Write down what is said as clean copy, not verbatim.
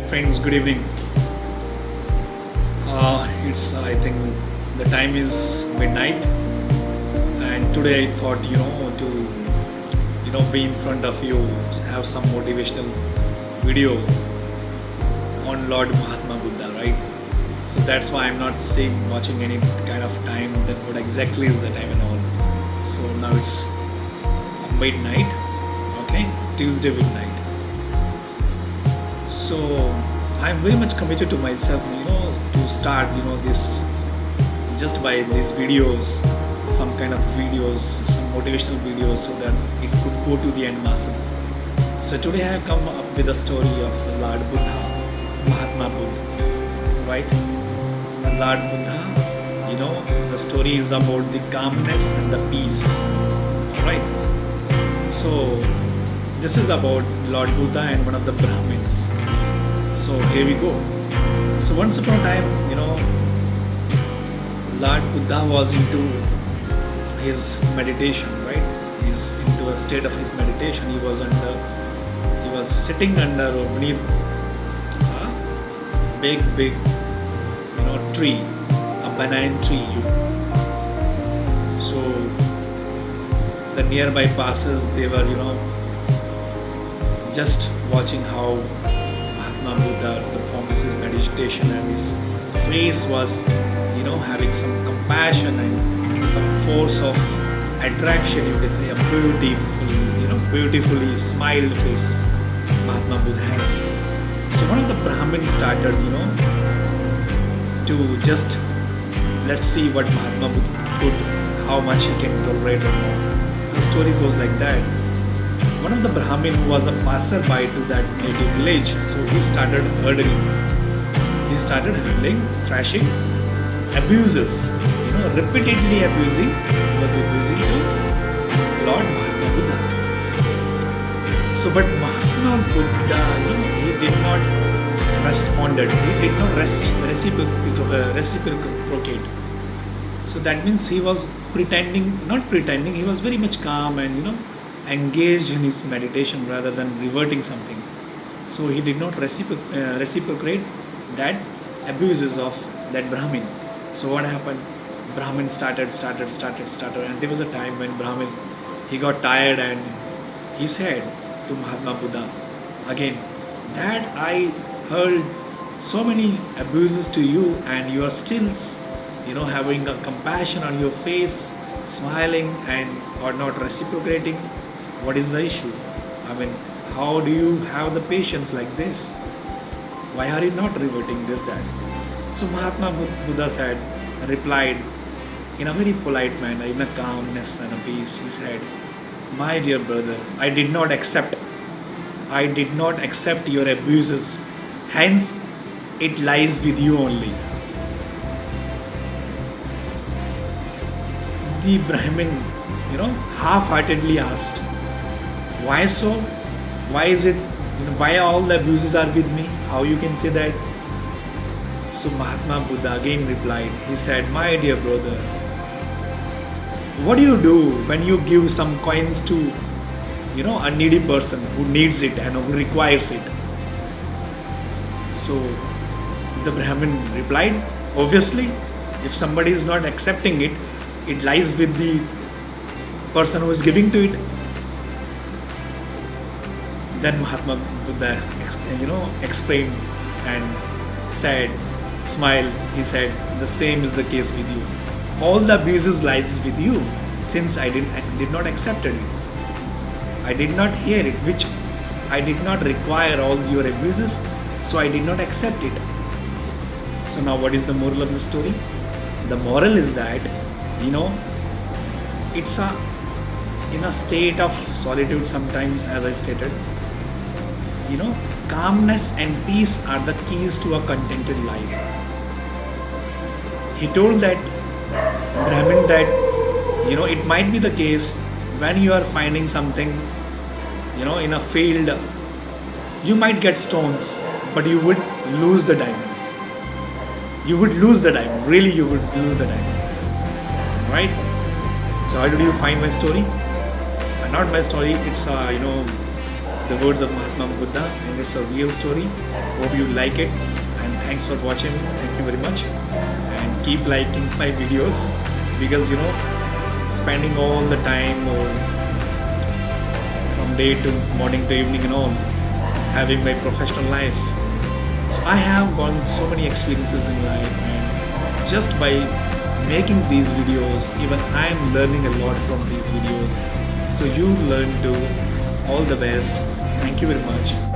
Friends, good evening. It's I think the time is midnight, and today I thought to be in front of you, have some motivational video on Lord Mahatma Buddha, right? So that's why I'm not saying watching any kind of time that what exactly is the time and all. So now it's midnight, okay, Tuesday midnight. So I'm very much committed to myself, to start, this just by these videos, some kind of videos, some motivational videos, so that it could go to the end masses. So today I have come up with a story of Lord Buddha, Mahatma Buddha, right? And Lord Buddha, the story is about the calmness and the peace, right? So this is about Lord Buddha and one of the Brahmins. So here we go. So once upon a time, Lord Buddha was into his meditation, right? He's into a state of his meditation. He was sitting under or beneath a big, tree, a banana tree. So the nearby passes, they were, just watching how Mahatma Buddha performs his meditation, and his face was, having some compassion and some force of attraction. You can say a beautifully smiled face Mahatma Buddha has. So one of the Brahmins started, to just let's see what Mahatma Buddha could, how much he can tolerate or not. The story goes like that. One of the Brahmin who was a passerby to that native village, so he started hurdling. He started hurdling, thrashing, abuses, repeatedly abusing. He was abusing to Lord Mahatma Buddha. So, but Mahatma Buddha, he did not responded. He did not reciprocate. So that means he was not pretending. He was very much calm and engaged in his meditation rather than reverting something. So he did not reciprocate that abuses of that Brahmin. So what happened? Brahmin started, and there was a time when Brahmin, he got tired and he said to Mahatma Buddha, again, that I heard so many abuses to you, and you are still, having a compassion on your face, smiling and or not reciprocating. What is the issue? I mean, how do you have the patience like this? Why are you not reverting this, that? So Mahatma Buddha replied in a very polite manner, in a calmness and a peace. He said, my dear brother, I did not accept your abuses. Hence, it lies with you only. The Brahmin, half-heartedly asked, why so? Why is it, why all the abuses are with me? How you can say that? So Mahatma Buddha again replied, he said, my dear brother, what do you do when you give some coins to, a needy person who needs it and who requires it? So the Brahmin replied, obviously, if somebody is not accepting it, it lies with the person who is giving to it. Then Mahatma Buddha, explained and said, smiled, he said, the same is the case with you. All the abuses lies with you, since I did not accept it. I did not hear it, which I did not require all your abuses, so I did not accept it. So now what is the moral of the story? The moral is that, it's in a state of solitude sometimes, as I stated, calmness and peace are the keys to a contented life. He told that Brahmin that, it might be the case when you are finding something, in a field, you might get stones, but you would lose the diamond. Really, you would lose the diamond. Right? So how did you find my story? Not my story, it's the words of Mahatma Buddha, and it's a real story. Hope you like it, and thanks for watching. Thank you very much, and keep liking my videos, because spending all the time from day to morning to evening having my professional life. So I have gone so many experiences in life, and just by making these videos, even I am learning a lot from these videos. So you learn too. All the best. Thank you very much.